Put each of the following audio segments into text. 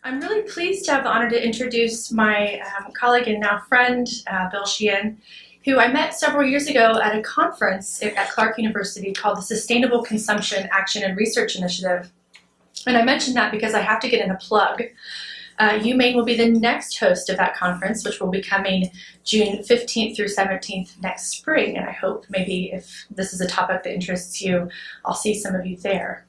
I'm really pleased to have the honor to introduce my colleague and now friend, Bill Sheehan, who I met several years ago at a conference at Clark University called the Sustainable Consumption Action and Research Initiative. And I mentioned that because I have to get in a plug. UMaine will be the next host of that conference, which will be coming June 15th through 17th next spring. And I hope maybe if this is a topic that interests you, I'll see some of you there.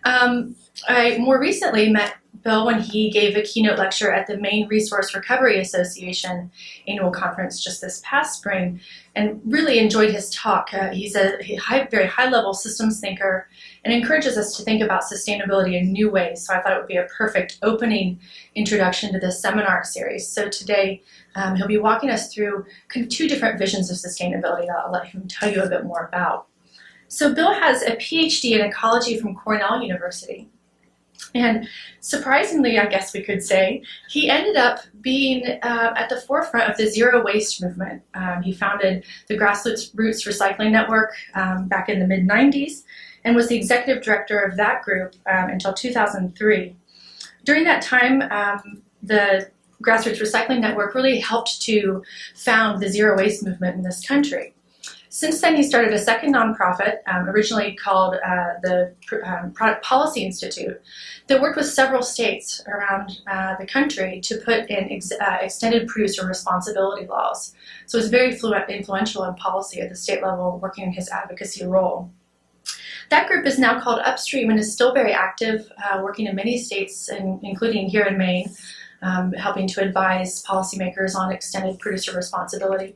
I more recently met Bill when he gave a keynote lecture at the Maine Resource Recovery Association annual conference just this past spring, and really enjoyed his talk. He's a very high-level systems thinker and encourages us to think about sustainability in new ways, so I thought it would be a perfect opening introduction to this seminar series. So today he'll be walking us through kind of two different visions of sustainability that I'll let him tell you a bit more about. So Bill has a PhD in ecology from Cornell University. And surprisingly, I guess we could say, he ended up being at the forefront of the zero waste movement. He founded the Grassroots Recycling Network back in the mid-90s and was the executive director of that group until 2003. During that time, the Grassroots Recycling Network really helped to found the zero waste movement in this country. Since then, he started a second nonprofit, originally called the Product Policy Institute, that worked with several states around the country to put in extended producer responsibility laws. So it was very influential in policy at the state level, working in his advocacy role. That group is now called UPSTREAM and is still very active, working in many states, including here in Maine, helping to advise policymakers on extended producer responsibility.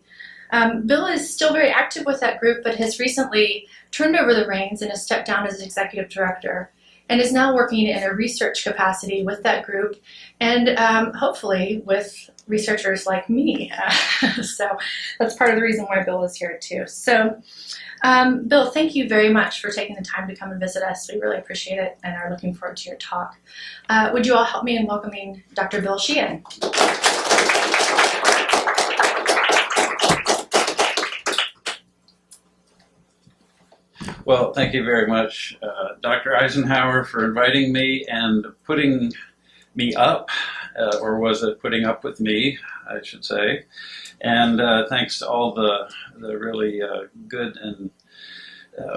Bill is still very active with that group, but has recently turned over the reins and has stepped down as executive director and is now working in a research capacity with that group and hopefully with researchers like me. So that's part of the reason why Bill is here too. So Bill, thank you very much for taking the time to come and visit us. We really appreciate it and are looking forward to your talk. Would you all help me in welcoming Dr. Bill Sheehan? Well, thank you very much, Dr. Eisenhower, for inviting me and putting me up, or was it putting up with me, I should say. And thanks to all the really good and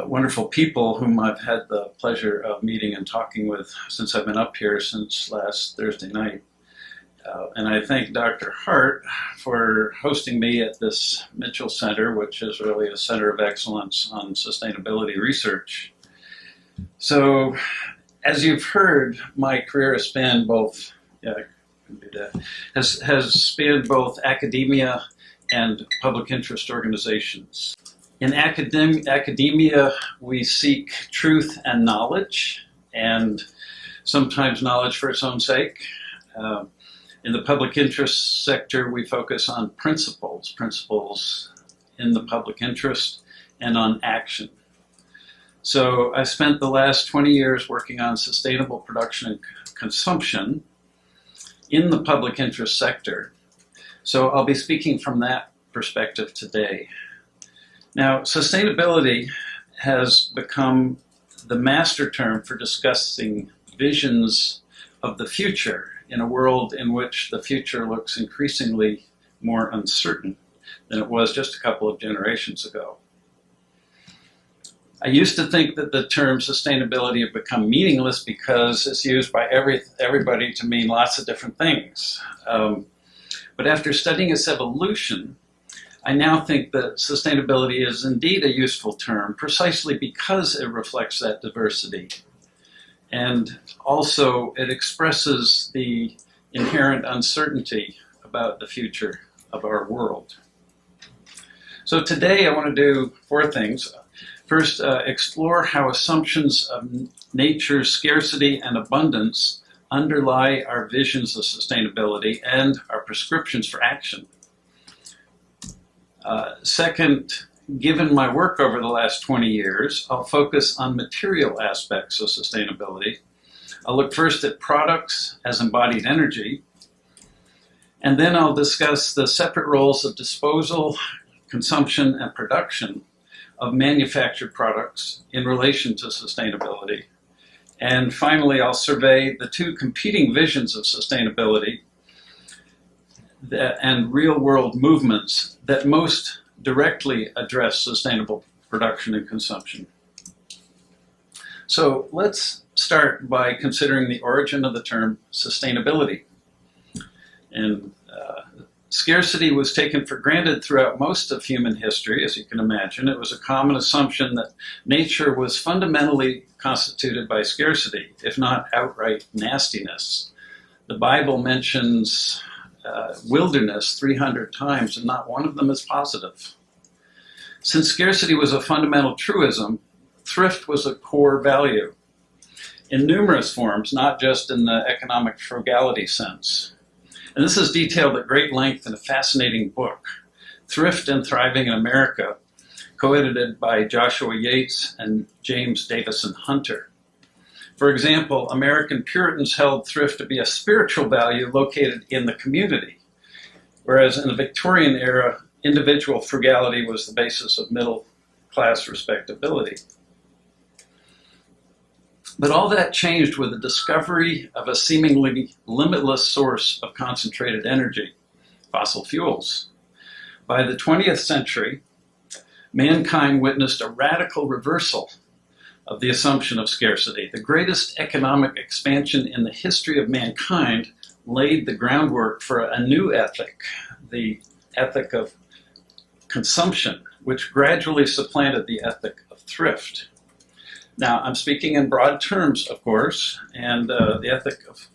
wonderful people whom I've had the pleasure of meeting and talking with since I've been up here since last Thursday night. And I thank Dr. Hart for hosting me at this Mitchell Center, which is really a center of excellence on sustainability research. So, as you've heard, my career has spanned both, has spanned both academia and public interest organizations. In academia, we seek truth and knowledge, and sometimes knowledge for its own sake. In the public interest sector, we focus on principles in the public interest and on action. So I spent the last 20 years working on sustainable production and consumption in the public interest sector. So I'll be speaking from that perspective today. Now, sustainability has become the master term for discussing visions of the future in a world in which the future looks increasingly more uncertain than it was just a couple of generations ago. I used to think that the term sustainability had become meaningless because it's used by everybody to mean lots of different things. But after studying its evolution, I now think that sustainability is indeed a useful term precisely because it reflects that diversity. And also, it expresses the inherent uncertainty about the future of our world. So today I want to do four things. First, explore how assumptions of nature's scarcity and abundance underlie our visions of sustainability and our prescriptions for action. Second, given my work over the last 20 years, I'll focus on material aspects of sustainability. I'll look first at products as embodied energy, and then I'll discuss the separate roles of disposal, consumption, and production of manufactured products in relation to sustainability. And finally, I'll survey the two competing visions of sustainability and real-world movements that most directly address sustainable production and consumption. So let's start by considering the origin of the term sustainability. And scarcity was taken for granted throughout most of human history, as you can imagine. It was a common assumption that nature was fundamentally constituted by scarcity, if not outright nastiness. The Bible mentions wilderness 300 times, and not one of them is positive. Since scarcity was a fundamental truism, thrift was a core value in numerous forms, not just in the economic frugality sense. And this is detailed at great length in a fascinating book, Thrift and Thriving in America, co-edited by Joshua Yates and James Davison Hunter. For example, American Puritans held thrift to be a spiritual value located in the community, whereas in the Victorian era, individual frugality was the basis of middle-class respectability. But all that changed with the discovery of a seemingly limitless source of concentrated energy, fossil fuels. By the 20th century, mankind witnessed a radical reversal of the assumption of scarcity. The greatest economic expansion in the history of mankind laid the groundwork for a new ethic, the ethic of consumption, which gradually supplanted the ethic of thrift. Now, I'm speaking in broad terms, of course, and the ethic of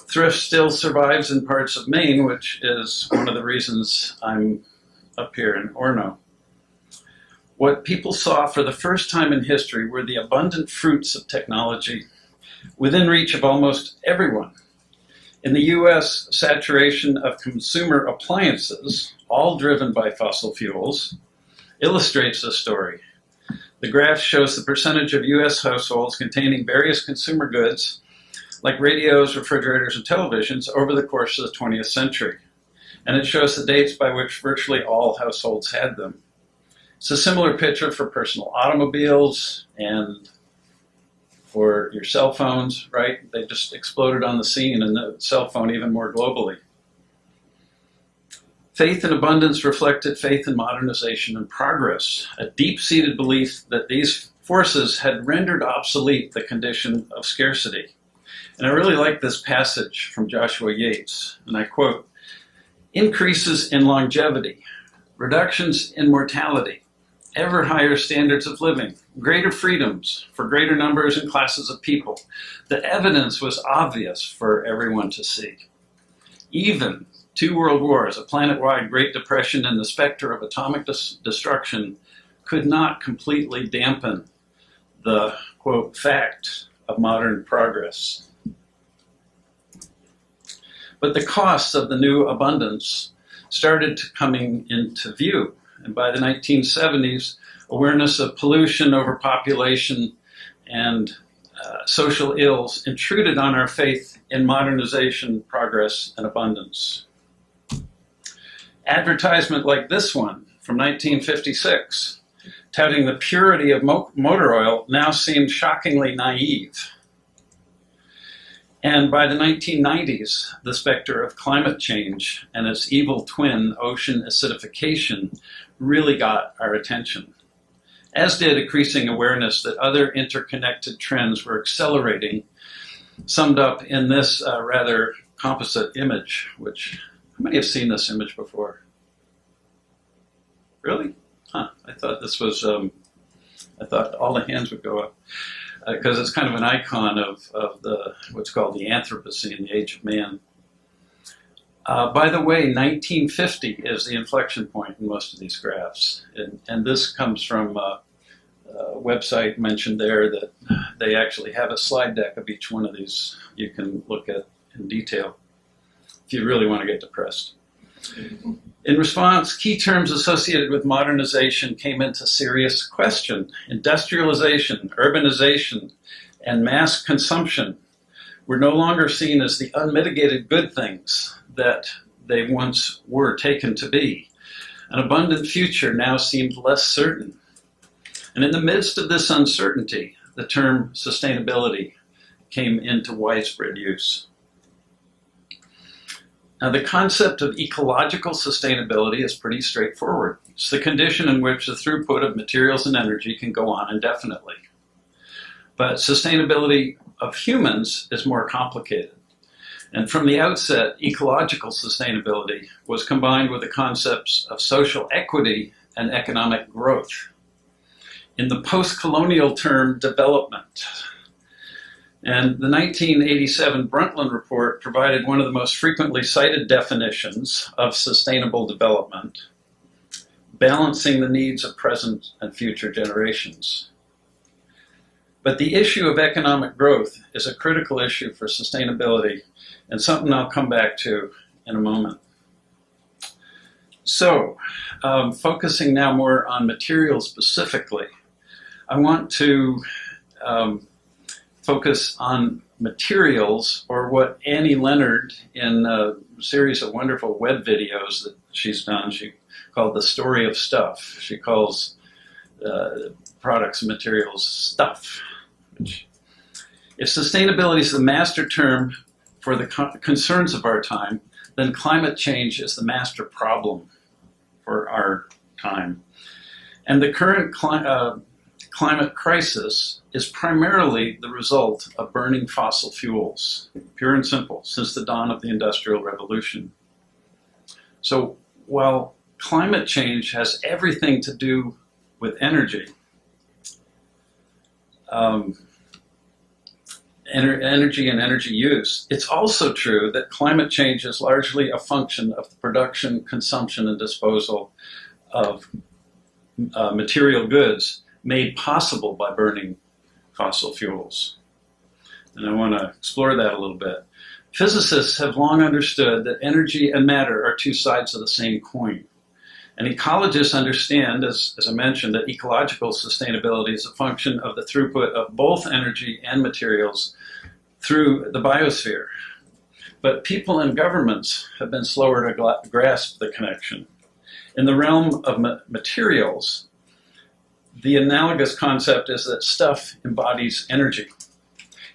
thrift still survives in parts of Maine, which is one of the reasons I'm up here in Orono. What people saw for the first time in history were the abundant fruits of technology within reach of almost everyone. In the US, saturation of consumer appliances, all driven by fossil fuels, illustrates this story. The graph shows the percentage of US households containing various consumer goods, like radios, refrigerators, and televisions, over the course of the 20th century. And it shows the dates by which virtually all households had them. It's a similar picture for personal automobiles and for your cell phones, right? They just exploded on the scene, and the cell phone even more globally. Faith in abundance reflected faith in modernization and progress, a deep-seated belief that these forces had rendered obsolete the condition of scarcity. And I really like this passage from Joshua Yates, and I quote, "Increases in longevity, reductions in mortality, ever higher standards of living, greater freedoms for greater numbers and classes of people. The evidence was obvious for everyone to see. Even 2 world wars, a planet-wide Great Depression, and the specter of atomic destruction could not completely dampen the, quote, fact of modern progress." But the costs of the new abundance started coming into view. And by the 1970s, awareness of pollution, overpopulation, and social ills intruded on our faith in modernization, progress, and abundance. Advertisement like this one from 1956, touting the purity of motor oil, now seemed shockingly naive. And by the 1990s, the specter of climate change and its evil twin, ocean acidification, really got our attention, as did increasing awareness that other interconnected trends were accelerating, summed up in this rather composite image, which, how many have seen this image before? Really? Huh, I thought this was, I thought all the hands would go up, because it's kind of an icon of the what's called the Anthropocene, the age of man. By the way, 1950 is the inflection point in most of these graphs. And this comes from a website mentioned there that they actually have a slide deck of each one of these you can look at in detail if you really want to get depressed. In response, key terms associated with modernization came into serious question. Industrialization, urbanization, and mass consumption were no longer seen as the unmitigated good things that they once were taken to be. An abundant future now seemed less certain. And in the midst of this uncertainty, the term sustainability came into widespread use. Now, the concept of ecological sustainability is pretty straightforward. It's the condition in which the throughput of materials and energy can go on indefinitely. But sustainability of humans is more complicated. And from the outset, ecological sustainability was combined with the concepts of social equity and economic growth. In the post-colonial term, development. And the 1987 Brundtland Report provided one of the most frequently cited definitions of sustainable development, balancing the needs of present and future generations. But the issue of economic growth is a critical issue for sustainability, and something I'll come back to in a moment. So, focusing now more on materials specifically, I want to focus on materials, or what Annie Leonard, in a series of wonderful web videos that she's done, she called The Story of Stuff. She calls products and materials stuff. If sustainability is the master term for the concerns of our time, then climate change is the master problem for our time. And the current climate crisis is primarily the result of burning fossil fuels, pure and simple, since the dawn of the Industrial Revolution. So while climate change has everything to do with energy, energy and energy use, it's also true that climate change is largely a function of the production, consumption, and disposal of material goods made possible by burning fossil fuels. And I want to explore that a little bit. Physicists have long understood that energy and matter are two sides of the same coin. And ecologists understand, as I mentioned, that ecological sustainability is a function of the throughput of both energy and materials through the biosphere. But people and governments have been slower to grasp the connection. In the realm of materials, the analogous concept is that stuff embodies energy.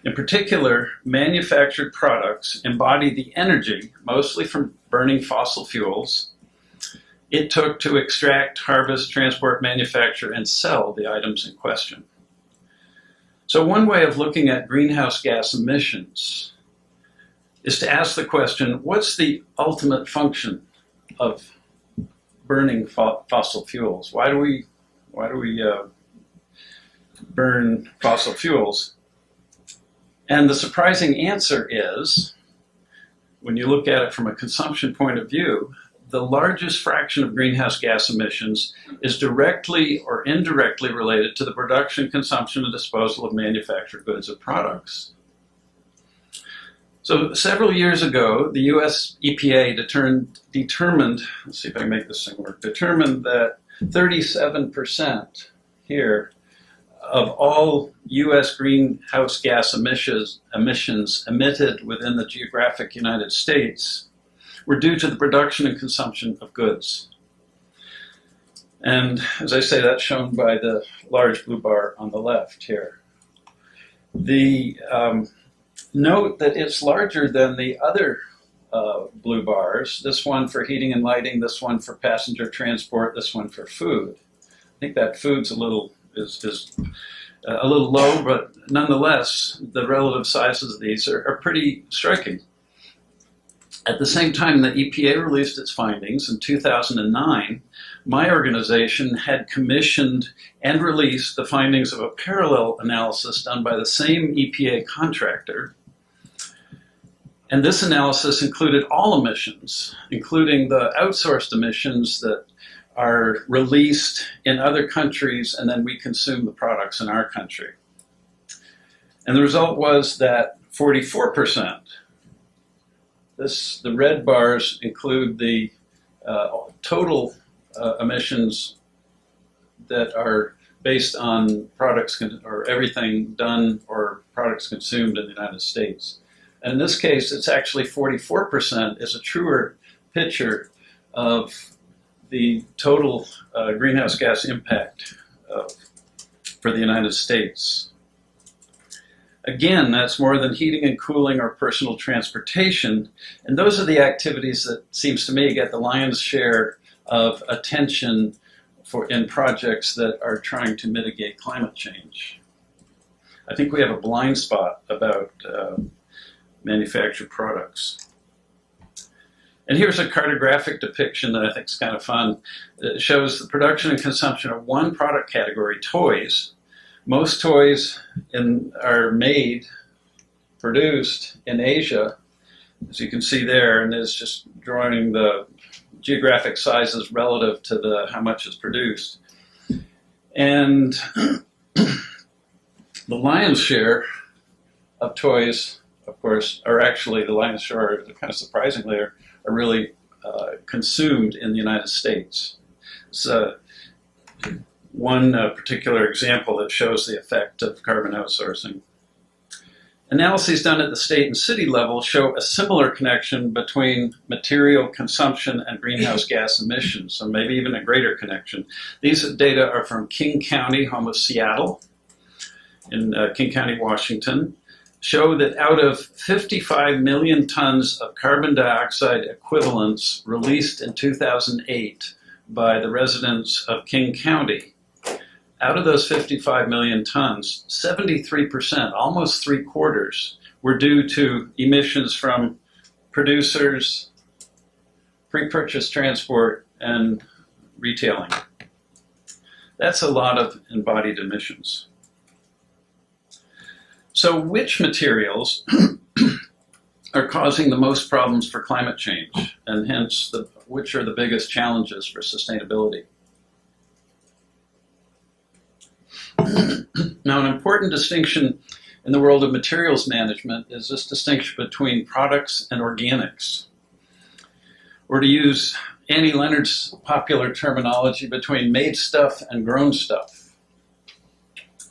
In particular, manufactured products embody the energy, mostly from burning fossil fuels, it took to extract, harvest, transport, manufacture, and sell the items in question. So one way of looking at greenhouse gas emissions is to ask the question, what's the ultimate function of burning fossil fuels? Why do we burn fossil fuels? And the surprising answer is, when you look at it from a consumption point of view, the largest fraction of greenhouse gas emissions is directly or indirectly related to the production, consumption, and disposal of manufactured goods and products. So several years ago, the US EPA determined, let's see if I can make this thing work, determined that 37% here of all US greenhouse gas emissions emitted within the geographic United States were due to the production and consumption of goods. And as I say, that's shown by the large blue bar on the left here. The note that it's larger than the other blue bars, this one for heating and lighting, this one for passenger transport, this one for food. I think that food's a little low, but nonetheless, the relative sizes of these are pretty striking. At the same time that EPA released its findings in 2009, my organization had commissioned and released the findings of a parallel analysis done by the same EPA contractor. And this analysis included all emissions, including the outsourced emissions that are released in other countries, and then we consume the products in our country. And the result was that 44%, the red bars include the total emissions that are based on products or everything done or products consumed in the United States. And in this case, it's actually 44% is a truer picture of the total greenhouse gas impact for the United States. Again, that's more than heating and cooling or personal transportation. And those are the activities that, seems to me, get the lion's share of attention in projects that are trying to mitigate climate change. I think we have a blind spot about manufactured products. And here's a cartographic depiction that I think is kind of fun. It shows the production and consumption of one product category, toys. Most toys are produced in Asia, as you can see there, and it's just drawing the geographic sizes relative to how much is produced. And the lion's share of toys, of course, are actually, the lion's share, kind of surprisingly, are really consumed in the United States. So one particular example that shows the effect of carbon outsourcing. Analyses done at the state and city level show a similar connection between material consumption and greenhouse gas emissions, so maybe even a greater connection. These data are from King County, home of Seattle, in King County, Washington, show that out of 55 million tons of carbon dioxide equivalents released in 2008 by the residents of King County, out of those 55 million tons, 73%, almost 3/4, were due to emissions from producers, pre-purchase transport, and retailing. That's a lot of embodied emissions. So which materials are causing the most problems for climate change, and hence which are the biggest challenges for sustainability? Now, an important distinction in the world of materials management is this distinction between products and organics, or to use Annie Leonard's popular terminology, between made stuff and grown stuff.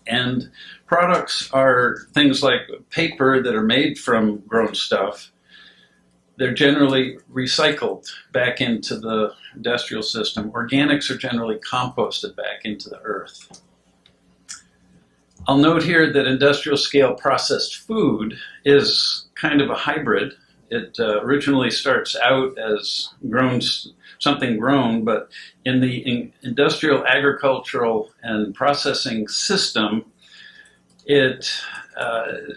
And products are things like paper that are made from grown stuff. They're generally recycled back into the industrial system. Organics are generally composted back into the earth. I'll note here that industrial scale processed food is kind of a hybrid. It originally starts out as something grown, but in the industrial, agricultural, and processing system, it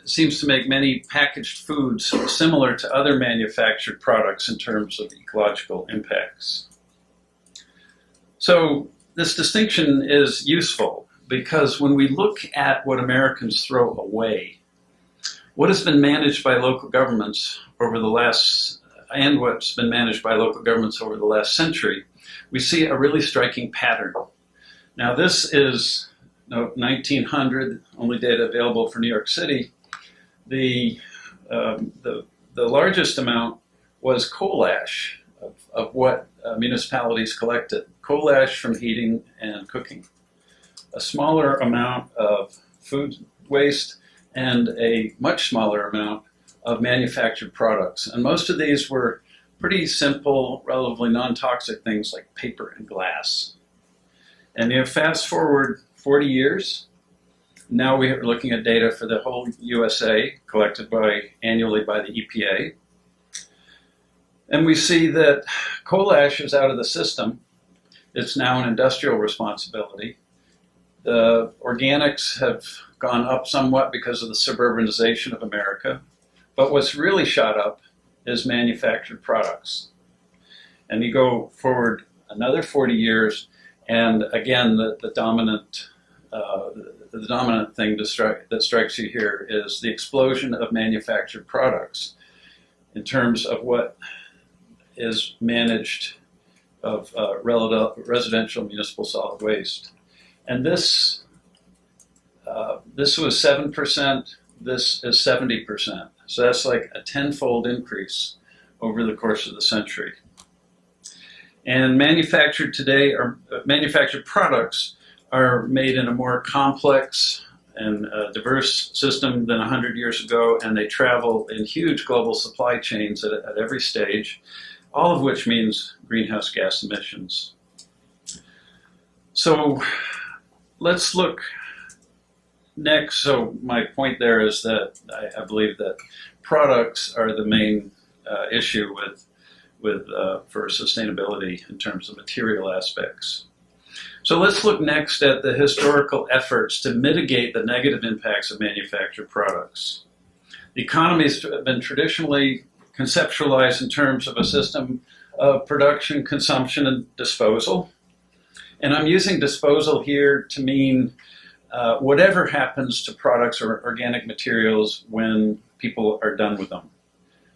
seems to make many packaged foods similar to other manufactured products in terms of ecological impacts. So this distinction is useful because when we look at what Americans throw away, what has been managed by local governments over the last, and what's been managed by local governments over the last century, we see a really striking pattern. Now this is 1900, only data available for New York City. The largest amount was coal ash of what municipalities collected. Coal ash from heating and cooking. A smaller amount of food waste and a much smaller amount of manufactured products. And most of these were pretty simple, relatively non-toxic things like paper and glass. And you fast forward 40 years, now we are looking at data for the whole USA collected annually by the EPA. And we see that coal ash is out of the system. It's now an industrial responsibility. The organics have gone up somewhat because of the suburbanization of America. But what's really shot up is manufactured products. And you go forward another 40 years, and again, the dominant thing that strikes you here is the explosion of manufactured products in terms of what is managed of residential municipal solid waste. And this was 7%, this is 70%. So that's like a tenfold increase over the course of the century. And manufactured products are made in a more complex and diverse system than 100 years ago, and they travel in huge global supply chains at every stage, all of which means greenhouse gas emissions. So let's look next, so my point there is that I believe that products are the main issue for sustainability in terms of material aspects. So let's look next at the historical efforts to mitigate the negative impacts of manufactured products. The economy has been traditionally conceptualized in terms of a system of production, consumption, and disposal. And I'm using disposal here to mean whatever happens to products or organic materials when people are done with them.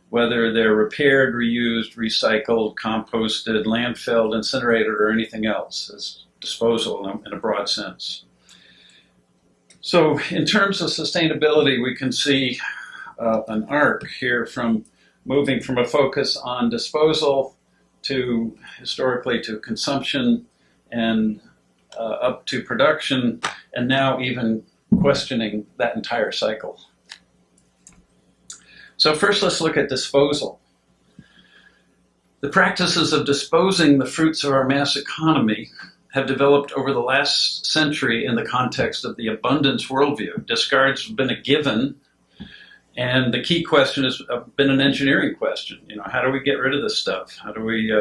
Whether they're repaired, reused, recycled, composted, landfilled, incinerated, or anything else is disposal in a broad sense. So in terms of sustainability, we can see an arc here from moving from a focus on disposal to historically to consumption and up to production, and now even questioning that entire cycle. So first, let's look at disposal. The practices of disposing the fruits of our mass economy have developed over the last century in the context of the abundance worldview. Discards have been a given, and the key question has been an engineering question. How do we get rid of this stuff? How do we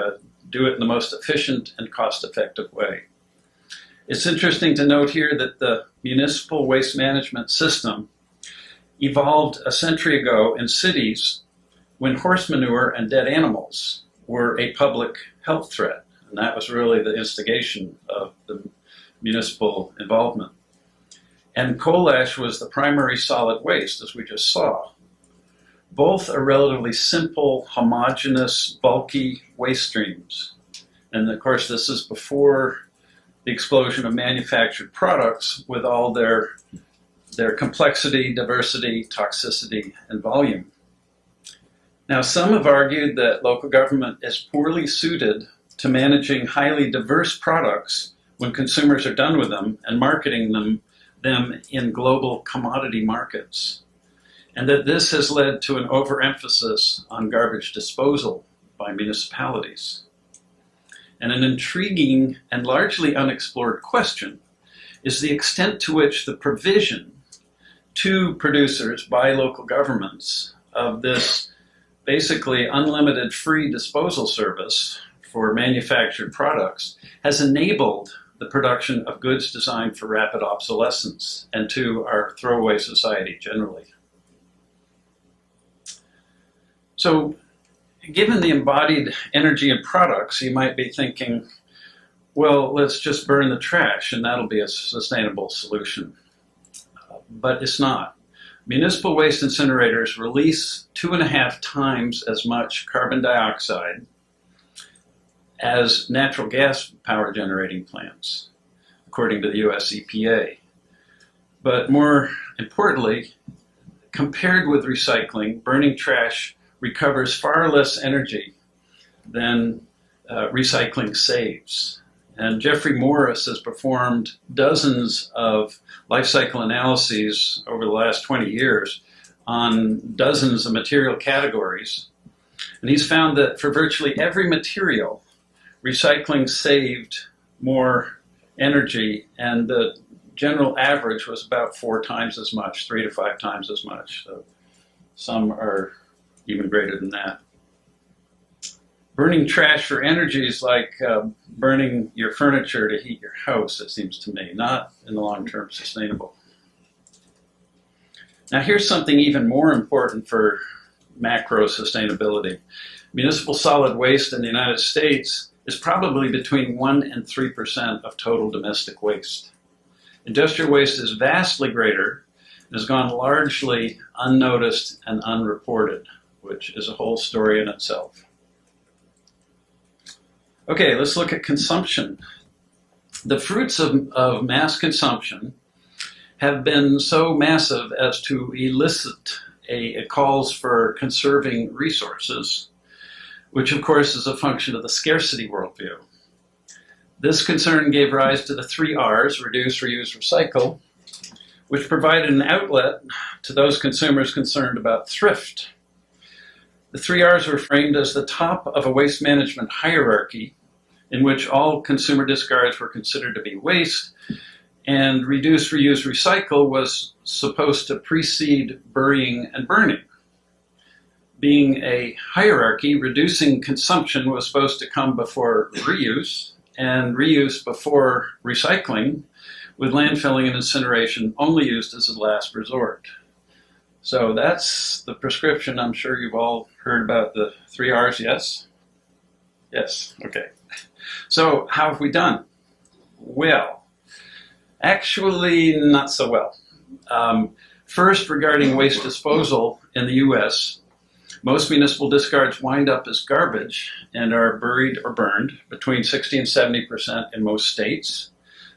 do it in the most efficient and cost-effective way? It's interesting to note here that the municipal waste management system evolved a century ago in cities when horse manure and dead animals were a public health threat. And that was really the instigation of the municipal involvement. And coal ash was the primary solid waste, as we just saw. Both are relatively simple, homogeneous, bulky waste streams. And of course, this is before the explosion of manufactured products with all their complexity, diversity, toxicity, and volume. Now, some have argued that local government is poorly suited to managing highly diverse products when consumers are done with them and marketing them in global commodity markets, and that this has led to an overemphasis on garbage disposal by municipalities. And an intriguing and largely unexplored question is the extent to which the provision to producers by local governments of this basically unlimited free disposal service for manufactured products has enabled the production of goods designed for rapid obsolescence and to our throwaway society generally. So, given the embodied energy in products, you might be thinking, well, let's just burn the trash and that'll be a sustainable solution. But it's not. Municipal waste incinerators release 2.5 times as much carbon dioxide as natural gas power generating plants, according to the US EPA. But more importantly, compared with recycling, burning trash recovers far less energy than recycling saves. And Jeffrey Morris has performed dozens of life cycle analyses over the last 20 years on dozens of material categories. And he's found that for virtually every material, recycling saved more energy, and the general average was about 4 times as much, 3 to 5 times as much. So some are even greater than that. Burning trash for energy is like burning your furniture to heat your house, it seems to me, not in the long term sustainable. Now here's something even more important for macro sustainability. Municipal solid waste in the United States is probably between 1 and 3% of total domestic waste. Industrial waste is vastly greater and has gone largely unnoticed and unreported, which is a whole story in itself. Okay, let's look at consumption. The fruits of mass consumption have been so massive as to elicit a calls for conserving resources, which of course is a function of the scarcity worldview. This concern gave rise to the 3 R's, reduce, reuse, recycle, which provided an outlet to those consumers concerned about thrift. The 3 R's were framed as the top of a waste management hierarchy in which all consumer discards were considered to be waste, And reduce, reuse, recycle was supposed to precede burying and burning. Being a hierarchy, reducing consumption was supposed to come before reuse, and reuse before recycling, with landfilling and incineration only used as a last resort. So that's the prescription. I'm sure you've all heard about the 3 R's, yes? Yes, okay. So how have we done? Well, actually not so well. First, regarding waste disposal in the US, most municipal discards wind up as garbage and are buried or burned, between 60 and 70% in most states.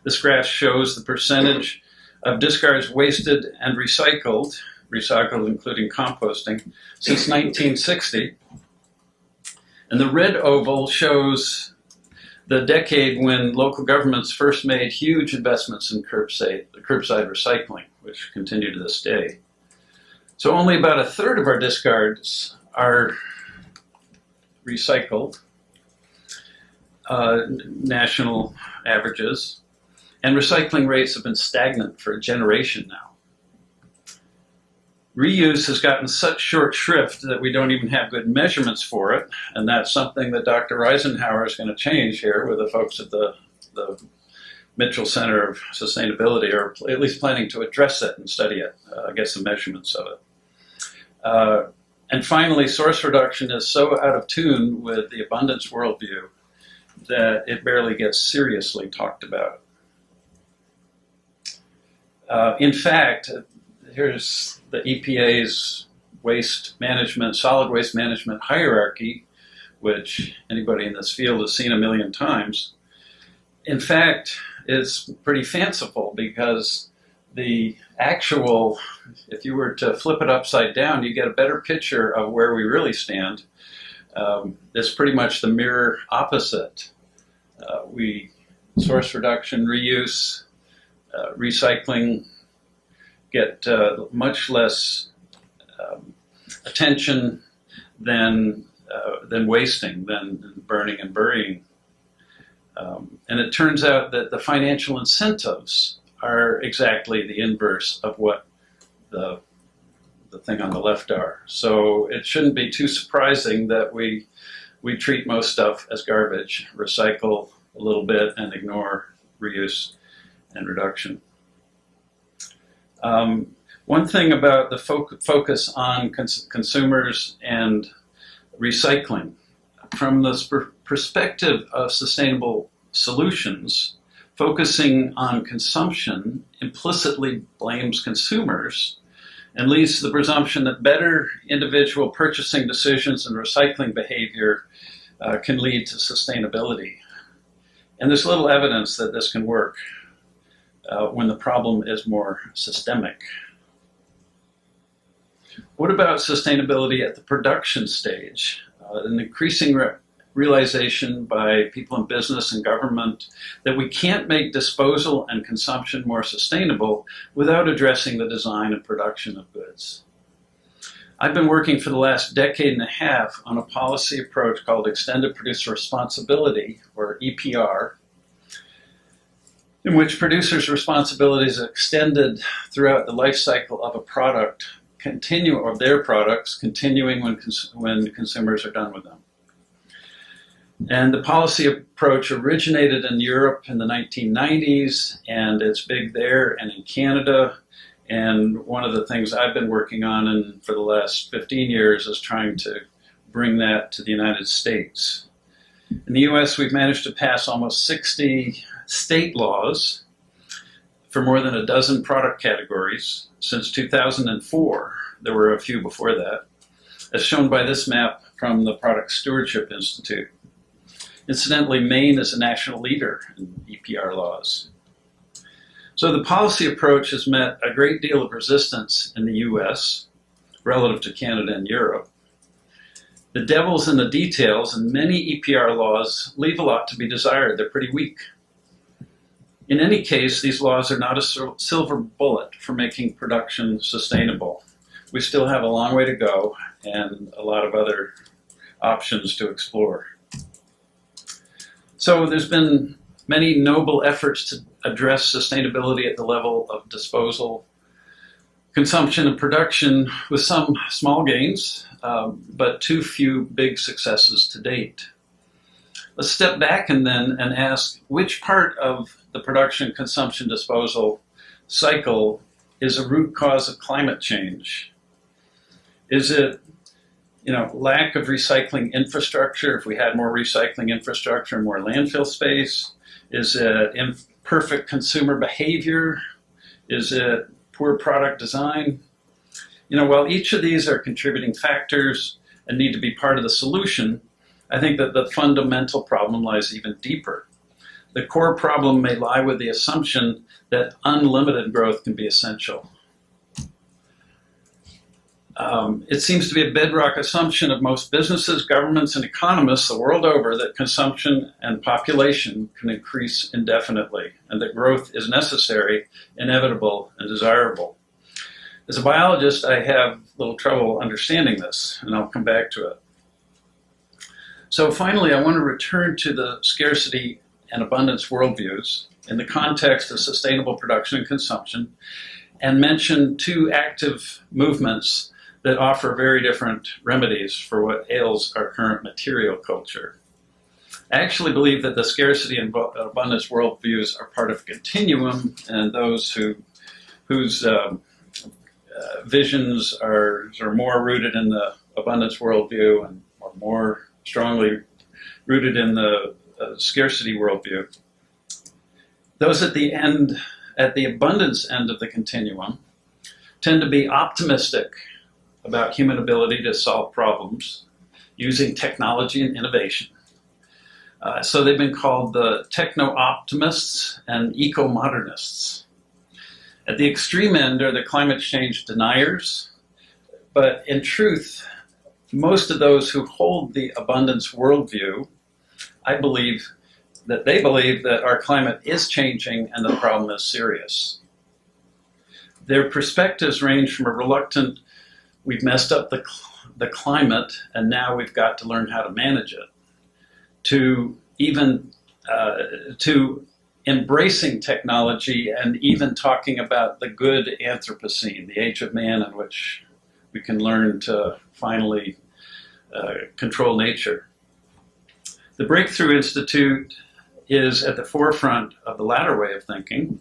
This graph shows the percentage of discards wasted and recycled including composting, since 1960. And the red oval shows the decade when local governments first made huge investments in curbside recycling, which continue to this day. So only about a third of our discards are recycled, national averages, and recycling rates have been stagnant for a generation now. Reuse has gotten such short shrift that we don't even have good measurements for it, and that's something that Dr. Eisenhower is going to change here with the folks at the Mitchell Center of Sustainability, or at least planning to address it and study it, get some measurements of it. And finally, source reduction is so out of tune with the abundance worldview that it barely gets seriously talked about. In fact, here's the EPA's waste management, solid waste management hierarchy, which anybody in this field has seen a million times. In fact, it's pretty fanciful because the actual, if you were to flip it upside down, you get a better picture of where we really stand. It's pretty much the mirror opposite. Source reduction, reuse, recycling get much less attention than wasting, than burning and burying. And it turns out that the financial incentives are exactly the inverse of what the thing on the left are. So it shouldn't be too surprising that we treat most stuff as garbage, recycle a little bit, and ignore reuse and reduction. One thing about the focus on consumers and recycling, from the perspective of sustainable solutions, focusing on consumption implicitly blames consumers and leads to the presumption that better individual purchasing decisions and recycling behavior can lead to sustainability. And there's little evidence that this can work when the problem is more systemic. What about sustainability at the production stage? An increasing realization by people in business and government that we can't make disposal and consumption more sustainable without addressing the design and production of goods. I've been working for the last decade and a half on a policy approach called Extended Producer Responsibility, or EPR, in which producers' responsibility is extended throughout the life cycle of a product, of their products, continuing when consumers are done with them. And the policy approach originated in Europe in the 1990s, and it's big there and in Canada. And one of the things I've been working on for the last 15 years is trying to bring that to the United States. In the US, we've managed to pass almost 60 state laws for more than a dozen product categories since 2004. There were a few before that, as shown by this map from the Product Stewardship Institute. Incidentally, Maine is a national leader in EPR laws. So the policy approach has met a great deal of resistance in the US relative to Canada and Europe. The devil's in the details, and many EPR laws leave a lot to be desired. They're pretty weak. In any case, these laws are not a silver bullet for making production sustainable. We still have a long way to go and a lot of other options to explore. So there's been many noble efforts to address sustainability at the level of disposal, consumption, and production, with some small gains, but too few big successes to date. Let's step back and ask, which part of the production, consumption, disposal cycle is a root cause of climate change? Is it, lack of recycling infrastructure? If we had more recycling infrastructure and more landfill space? Is it imperfect consumer behavior? Is it poor product design? While each of these are contributing factors and need to be part of the solution, I think that the fundamental problem lies even deeper. The core problem may lie with the assumption that unlimited growth can be essential. It seems to be a bedrock assumption of most businesses, governments, and economists the world over that consumption and population can increase indefinitely, and that growth is necessary, inevitable, and desirable. As a biologist, I have a little trouble understanding this, and I'll come back to it. So finally, I want to return to the scarcity and abundance worldviews in the context of sustainable production and consumption, and mention two active movements that offer very different remedies for what ails our current material culture. I actually believe that the scarcity and abundance worldviews are part of a continuum, and those whose visions are more rooted in the abundance worldview and are more strongly rooted in the scarcity worldview. Those at the abundance end of the continuum, tend to be optimistic about human ability to solve problems using technology and innovation. So they've been called the techno-optimists and eco-modernists. At the extreme end are the climate change deniers, but in truth, most of those who hold the abundance worldview, I believe that they believe that our climate is changing and the problem is serious. Their perspectives range from a reluctant, we've messed up the climate and now we've got to learn how to manage it, to even to embracing technology and even talking about the good Anthropocene, the age of man in which we can learn to finally control nature. The Breakthrough Institute is at the forefront of the latter way of thinking.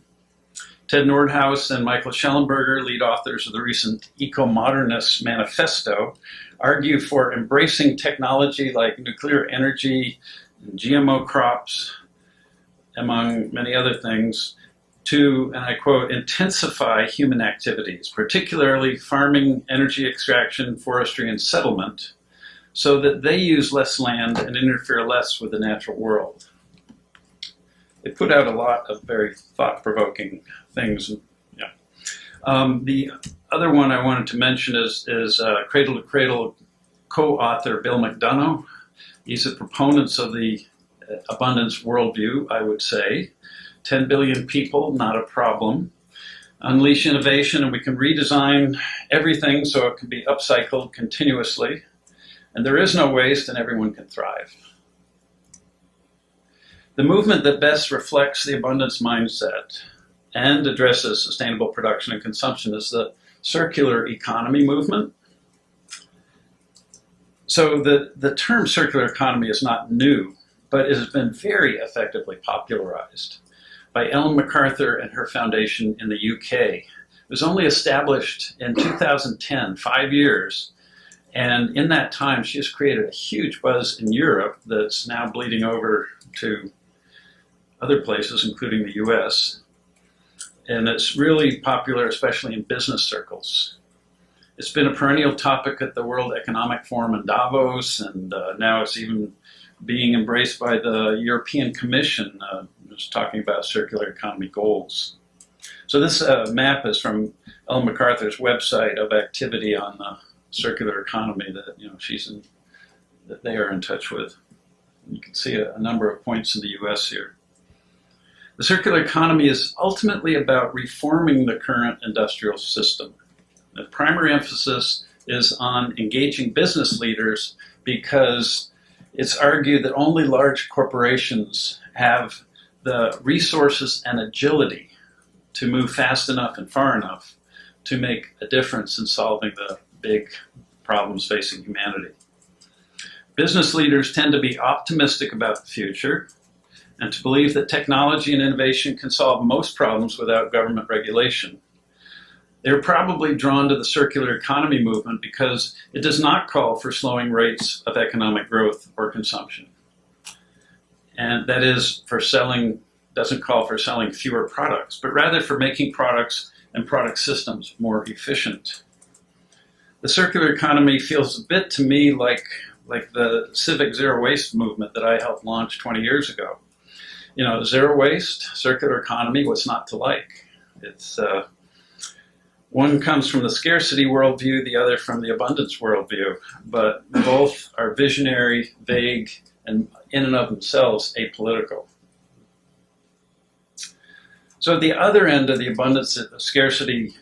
Ted Nordhaus and Michael Schellenberger, lead authors of the recent Eco-Modernist Manifesto, argue for embracing technology like nuclear energy, and GMO crops, among many other things, to, and I quote, intensify human activities, particularly farming, energy extraction, forestry, and settlement, so that they use less land and interfere less with the natural world. They put out a lot of very thought-provoking things. Yeah. The other one I wanted to mention is Cradle to Cradle co-author Bill McDonough. He's a proponent of the abundance worldview, I would say. 10 billion people, not a problem. Unleash innovation and we can redesign everything so it can be upcycled continuously. And there is no waste and everyone can thrive. The movement that best reflects the abundance mindset and addresses sustainable production and consumption is the circular economy movement. So the term circular economy is not new, but it has been very effectively popularized by Ellen MacArthur and her foundation in the UK. It was only established in 2010, 5 years, and in that time she has created a huge buzz in Europe that's now bleeding over to other places, including the US. And it's really popular, especially in business circles. It's been a perennial topic at the World Economic Forum in Davos, and now it's even being embraced by the European Commission, just talking about circular economy goals. So this map is from Ellen MacArthur's website of activity on the circular economy that that they are in touch with. You can see a number of points in the US here. The circular economy is ultimately about reforming the current industrial system. The primary emphasis is on engaging business leaders because it's argued that only large corporations have the resources and agility to move fast enough and far enough to make a difference in solving the big problems facing humanity. Business leaders tend to be optimistic about the future and to believe that technology and innovation can solve most problems without government regulation. They're probably drawn to the circular economy movement because it does not call for slowing rates of economic growth or consumption. And that is, doesn't call for selling fewer products, but rather for making products and product systems more efficient. The circular economy feels a bit to me like the civic zero waste movement that I helped launch 20 years ago. You know, zero waste, circular economy, what's not to like? It's one comes from the scarcity worldview, the other from the abundance worldview, but both are visionary, vague, and in and of themselves apolitical. So at the other end of the abundance scarcity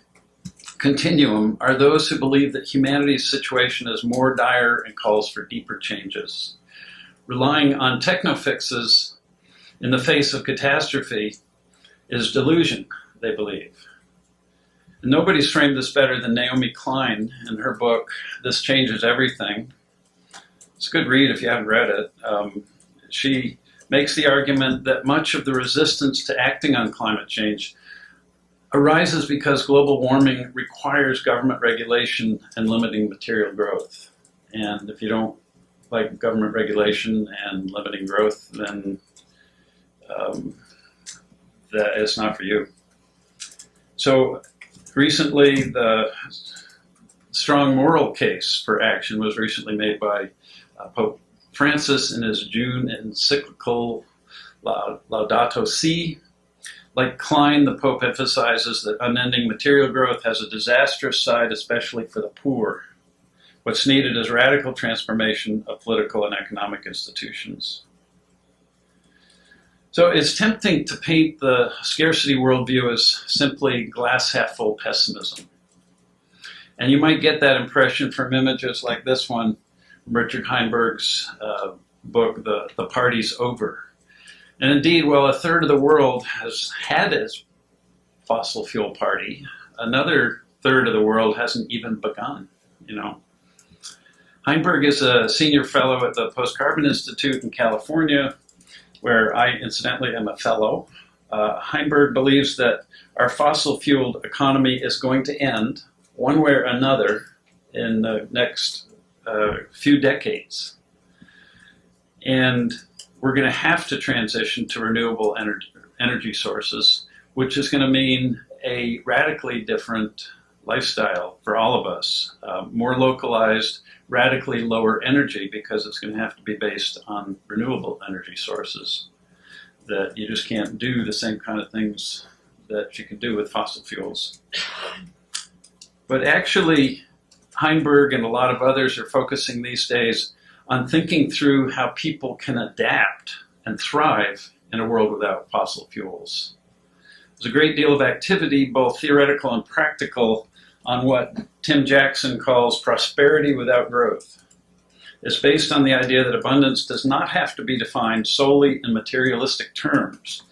continuum are those who believe that humanity's situation is more dire and calls for deeper changes. Relying on techno-fixes in the face of catastrophe is delusion, they believe. And nobody's framed this better than Naomi Klein in her book, This Changes Everything. It's a good read if you haven't read it. She makes the argument that much of the resistance to acting on climate change arises because global warming requires government regulation and limiting material growth. And if you don't like government regulation and limiting growth, then that is not for you. So recently, the strong moral case for action was recently made by Pope Francis in his June encyclical Laudato Si. Like Klein, the Pope emphasizes that unending material growth has a disastrous side, especially for the poor. What's needed is radical transformation of political and economic institutions. So it's tempting to paint the scarcity worldview as simply glass half full pessimism. And you might get that impression from images like this one, Richard Heinberg's book, The Party's Over. And indeed, while a third of the world has had its fossil fuel party, another third of the world hasn't even begun, you know. Heinberg is a senior fellow at the Post-Carbon Institute in California, where I incidentally am a fellow. Heinberg believes that our fossil-fueled economy is going to end, one way or another, in the next few decades. And we're going to have to transition to renewable energy sources, which is going to mean a radically different lifestyle for all of us. More localized, radically lower energy, because it's going to have to be based on renewable energy sources. That you just can't do the same kind of things that you can do with fossil fuels. But actually, Heinberg and a lot of others are focusing these days on thinking through how people can adapt and thrive in a world without fossil fuels. There's a great deal of activity, both theoretical and practical, on what Tim Jackson calls prosperity without growth. It's based on the idea that abundance does not have to be defined solely in materialistic terms.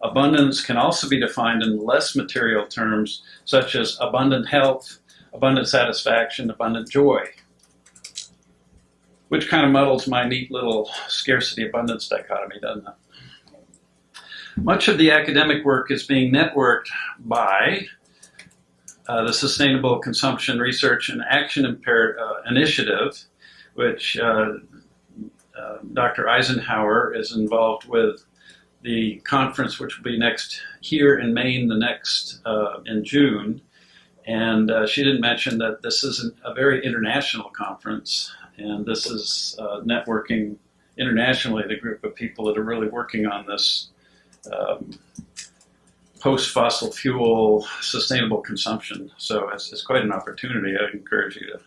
Abundance can also be defined in less material terms, such as abundant health, abundant satisfaction, abundant joy, which kind of muddles my neat little scarcity-abundance dichotomy, doesn't it? Much of the academic work is being networked by the Sustainable Consumption Research and Action Initiative, which Dr. Eisenhower is involved with, the conference which will be next here in Maine, the next in June. And she didn't mention that this is a very international conference, and this is networking internationally, the group of people that are really working on this post-fossil fuel sustainable consumption. So it's quite an opportunity. I encourage you to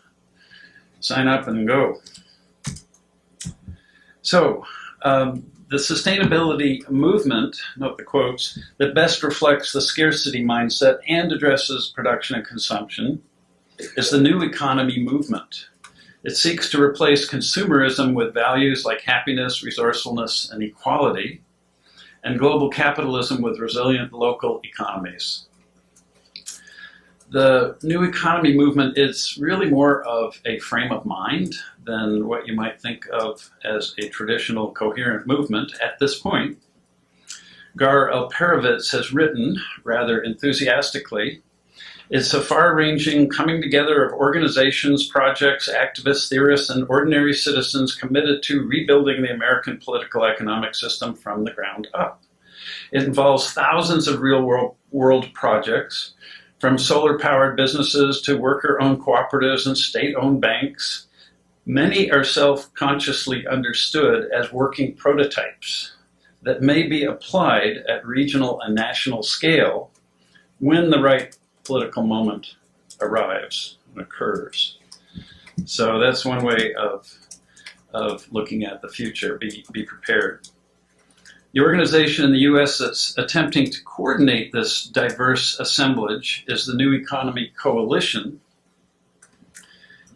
sign up and go. So the sustainability movement, note the quotes, that best reflects the scarcity mindset and addresses production and consumption is the new economy movement. It seeks to replace consumerism with values like happiness, resourcefulness, and equality, and global capitalism with resilient local economies. The new economy movement is really more of a frame of mind than what you might think of as a traditional coherent movement at this point. Gar Alperovitz has written, rather enthusiastically, it's a far-ranging coming together of organizations, projects, activists, theorists, and ordinary citizens committed to rebuilding the American political economic system from the ground up. It involves thousands of real-world projects, from solar-powered businesses to worker-owned cooperatives and state-owned banks. Many are self-consciously understood as working prototypes that may be applied at regional and national scale when the right political moment arrives and occurs. So that's one way of looking at the future, be prepared. The organization in the US that's attempting to coordinate this diverse assemblage is the New Economy Coalition.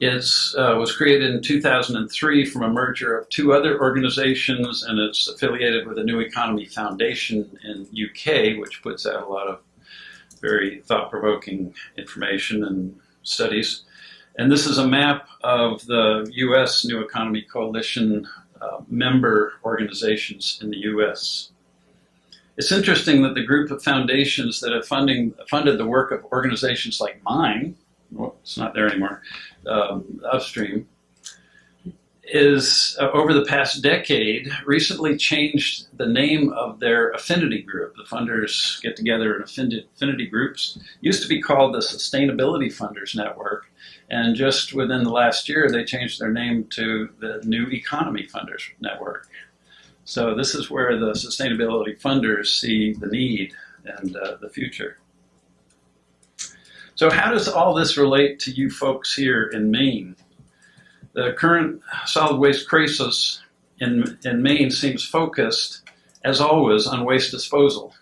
It was created in 2003 from a merger of two other organizations, and it's affiliated with the New Economy Foundation in UK, which puts out a lot of very thought-provoking information and studies. And this is a map of the US New Economy Coalition member organizations in the US. It's interesting that the group of foundations that have funded the work of organizations like mine, well, it's not there anymore, UPSTREAM, is over the past decade recently changed the name of their affinity group. The funders get together in affinity groups. It used to be called the Sustainability Funders Network, and just within the last year they changed their name to the New Economy Funders Network. So this is where the sustainability funders see the need and the future. So how does all this relate to you folks here in Maine? The current solid waste crisis in Maine seems focused, as always, on waste disposal.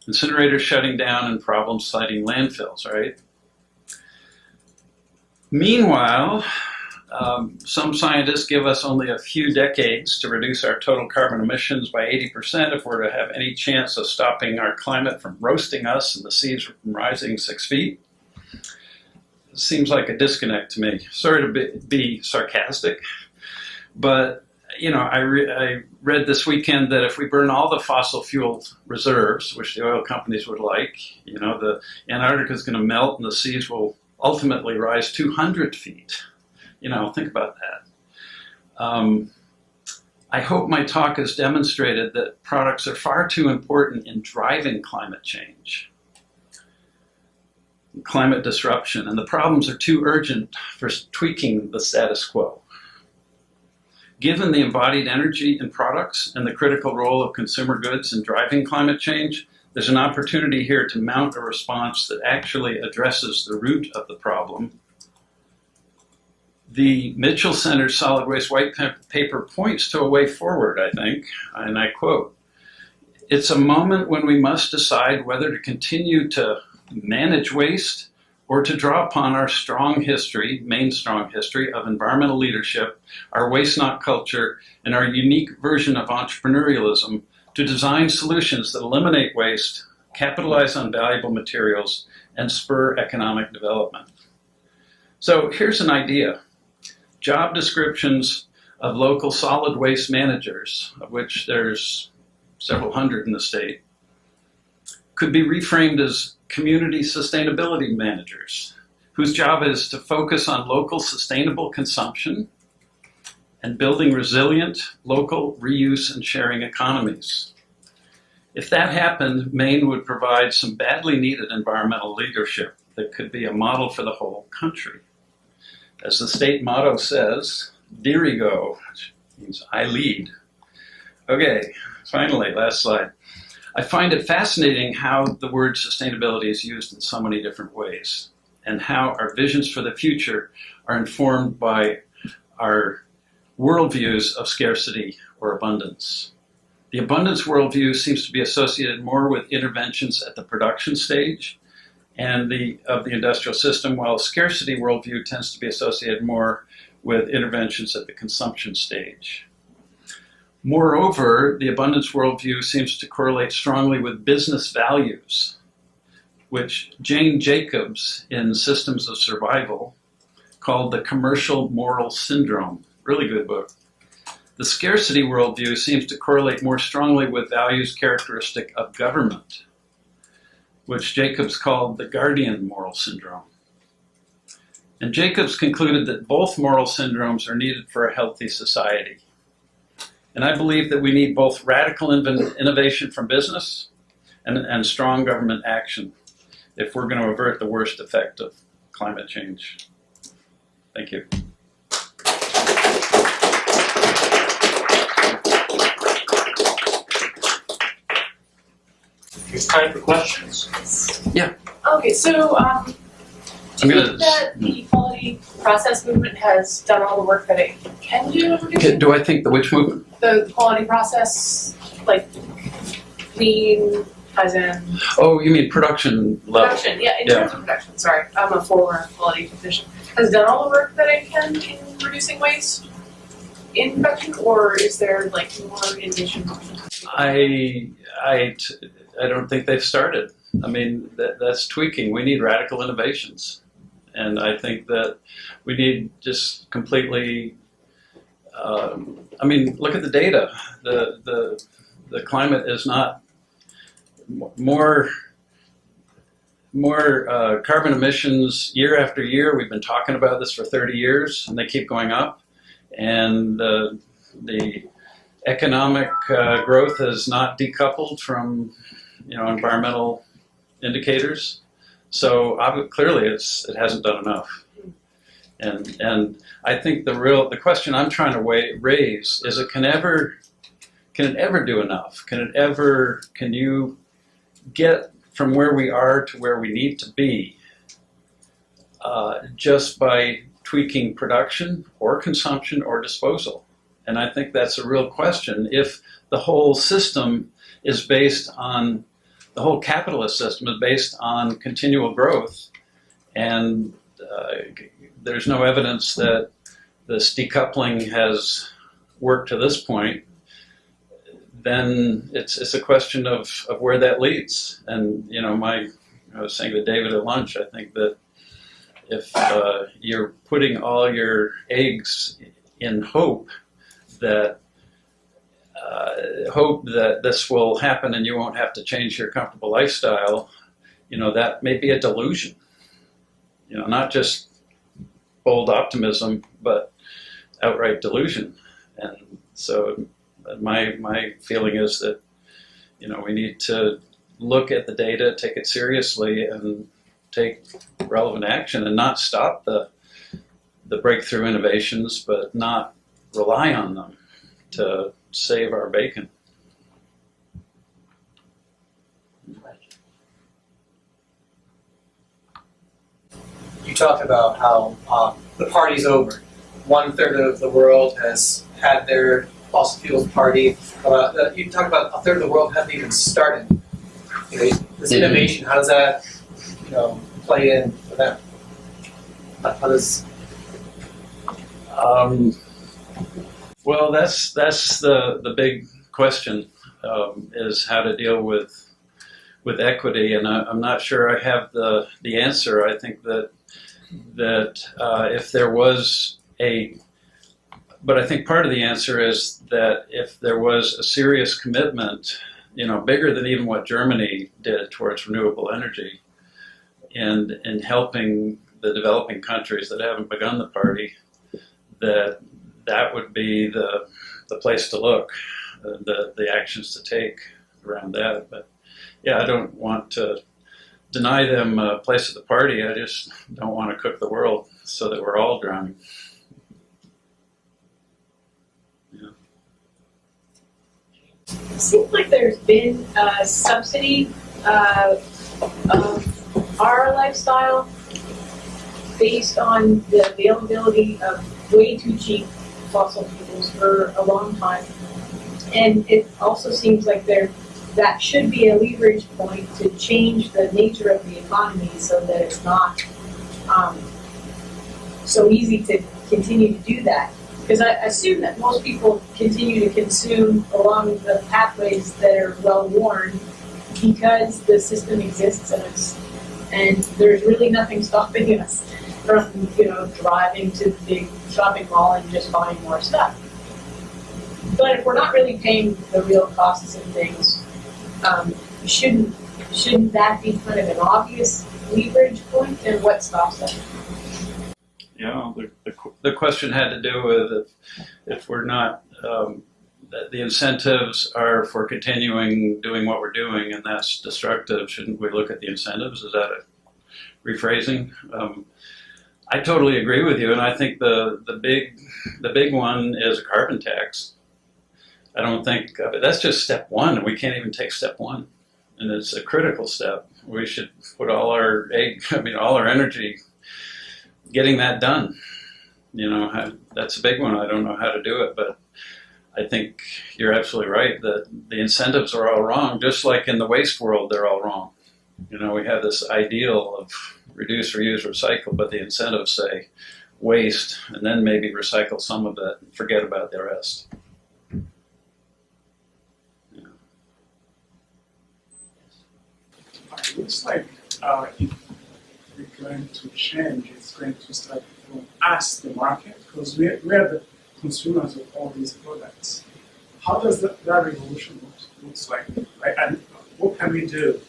Incinerators shutting down and problems citing landfills, right? Meanwhile, some scientists give us only a few decades to reduce our total carbon emissions by 80% if we're to have any chance of stopping our climate from roasting us and the seas from rising 6 feet. Seems like a disconnect to me. Sorry to be sarcastic, but I read this weekend that if we burn all the fossil fuel reserves, which the oil companies would like, the Antarctica is going to melt and the seas will ultimately rise 200 feet. Think about that. I hope my talk has demonstrated that products are far too important in driving climate change, climate disruption, and the problems are too urgent for tweaking the status quo. Given the embodied energy in products and the critical role of consumer goods in driving climate change, there's an opportunity here to mount a response that actually addresses the root of the problem. The Mitchell Center's Solid Waste White Paper points to a way forward, I think, and I quote, "It's a moment when we must decide whether to continue to manage waste or to draw upon our strong history, Maine's strong history of environmental leadership, our waste not culture, and our unique version of entrepreneurialism to design solutions that eliminate waste, capitalize on valuable materials, and spur economic development." So here's an idea. Job descriptions of local solid waste managers, of which there's several hundred in the state, could be reframed as community sustainability managers, whose job is to focus on local sustainable consumption and building resilient local reuse and sharing economies. If that happened, Maine would provide some badly needed environmental leadership that could be a model for the whole country. As the state motto says, dirigo, which means I lead. Okay, finally, last slide. I find it fascinating how the word sustainability is used in so many different ways, and how our visions for the future are informed by our worldviews of scarcity or abundance. The abundance worldview seems to be associated more with interventions at the production stage and of the industrial system, while scarcity worldview tends to be associated more with interventions at the consumption stage. Moreover, the abundance worldview seems to correlate strongly with business values, which Jane Jacobs in Systems of Survival called the commercial moral syndrome. Really good book. The scarcity worldview seems to correlate more strongly with values characteristic of government, which Jacobs called the guardian moral syndrome. And Jacobs concluded that both moral syndromes are needed for a healthy society. And I believe that we need both radical innovation from business and strong government action if we're going to avert the worst effect of climate change. Thank you. It's time for questions. Yeah. Okay, so do you think that the equality process movement has done all the work that it can do? Do I think the which movement? The quality process, like lean, as in Oh, you mean production level? production? Yeah, in terms of production. Sorry, I'm a former quality technician. Has it done all the work that it can in reducing waste in production, or is there like more innovation? I don't think they've started. I mean, that's tweaking. We need radical innovations. And I think that we need just completely, I mean, look at the data. The climate is not more carbon emissions year after year. We've been talking about this for 30 years, and they keep going up. And the economic growth is not decoupled from, environmental indicators. So clearly, it hasn't done enough. And I think the question I'm trying to raise is, can it ever do enough? Can you get from where we are to where we need to be just by tweaking production or consumption or disposal? And I think that's a real question. If the whole system is based on, the whole capitalist system is based on continual growth, and there's no evidence that this decoupling has worked to this point, then it's a question of where that leads. And I was saying to David at lunch, I think that if you're putting all your eggs in hope that this will happen and you won't have to change your comfortable lifestyle, that may be a delusion. Not just bold optimism, but outright delusion. And so my feeling is that, we need to look at the data, take it seriously, and take relevant action, and not stop the breakthrough innovations, but not rely on them to save our bacon. You talked about how the party's over. 1/3 of the world has had their fossil fuels party. You talked about 1/3 of the world hasn't even started. This innovation, how does that, play in for them? How does? Well, that's the big question, is how to deal with equity, and I'm not sure I have the answer. I think that if there was but I think part of the answer is that if there was a serious commitment, bigger than even what Germany did towards renewable energy, and in helping the developing countries that haven't begun the party, that would be the place to look, the actions to take around that. But yeah, I don't want to deny them a place at the party. I just don't want to cook the world so that we're all drowning. Yeah. It seems like there's been a subsidy of our lifestyle based on the availability of way too cheap fossil fuels for a long time. And it also seems like that should be a leverage point to change the nature of the economy so that it's not so easy to continue to do that. Because I assume that most people continue to consume along the pathways that are well worn because the system exists and there's really nothing stopping us from, driving to the big shopping mall and just buying more stuff. But if we're not really paying the real costs of things, shouldn't that be kind of an obvious leverage point, and what stops us? The question had to do with if we're not, the incentives are for continuing doing what we're doing, and that's destructive. Shouldn't we look at the incentives? Is that a rephrasing? I totally agree with you, and I think the big one is a carbon tax. I don't think that's just step one, and we can't even take step one, and it's a critical step. We should put all our energy getting that done. That's a big one. I don't know how to do it, but I think you're absolutely right that the incentives are all wrong, just like in the waste world, they're all wrong. We have this ideal of reduce, reuse, recycle, but the incentives say waste and then maybe recycle some of it and forget about the rest. It looks like if we're going to change, it's going to start from us, the market, because we are the consumers of all these products. How does that revolution looks like? Right? And what can we do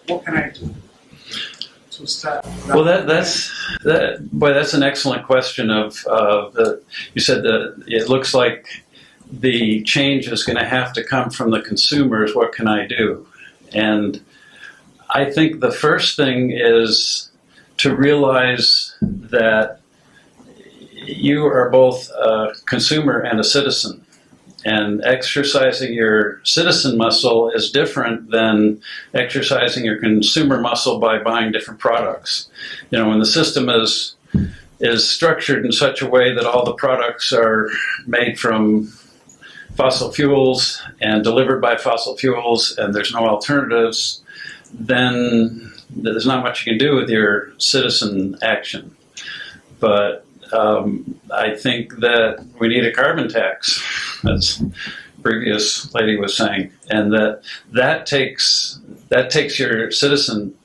what can I do to start? Well, that's an excellent question. You said that it looks like the change is going to have to come from the consumers. What can I do? And I think the first thing is to realize that you are both a consumer and a citizen. And exercising your citizen muscle is different than exercising your consumer muscle by buying different products. When the system is structured in such a way that all the products are made from fossil fuels and delivered by fossil fuels and there's no alternatives, then there's not much you can do with your citizen action. But I think that we need a carbon tax, as the previous lady was saying, and that takes your citizen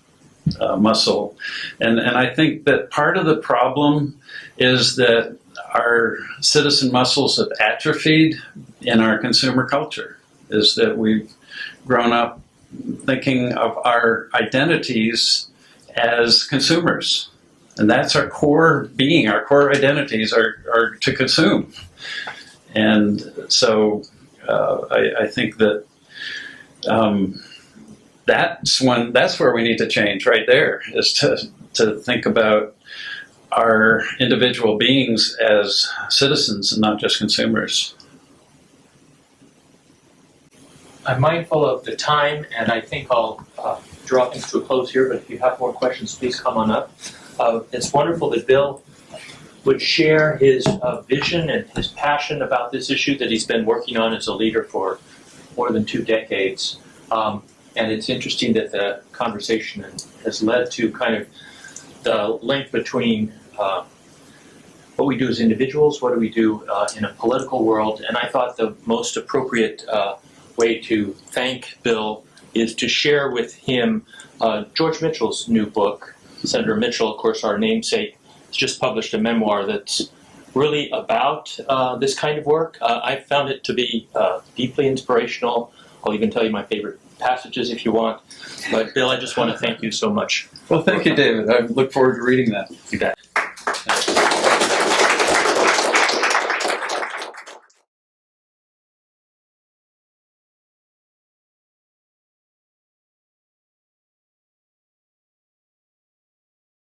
muscle. And I think that part of the problem is that our citizen muscles have atrophied in our consumer culture, is that we've grown up thinking of our identities as consumers. And that's our core being, our core identities are to consume. And so I think that that's where we need to change right there, is to think about our individual beings as citizens and not just consumers. I'm mindful of the time, and I think I'll draw things to a close here, but if you have more questions, please come on up. It's wonderful that Bill would share his vision and his passion about this issue that he's been working on as a leader for more than 2 decades. And it's interesting that the conversation has led to kind of the link between what we do as individuals, what do we do in a political world, and I thought the most appropriate way to thank Bill is to share with him George Mitchell's new book. Senator Mitchell, of course, our namesake, has just published a memoir that's really about this kind of work. I found it to be deeply inspirational. I'll even tell you my favorite passages if you want. But Bill, I just want to thank you so much. Well, thank you, David. I look forward to reading that. You bet.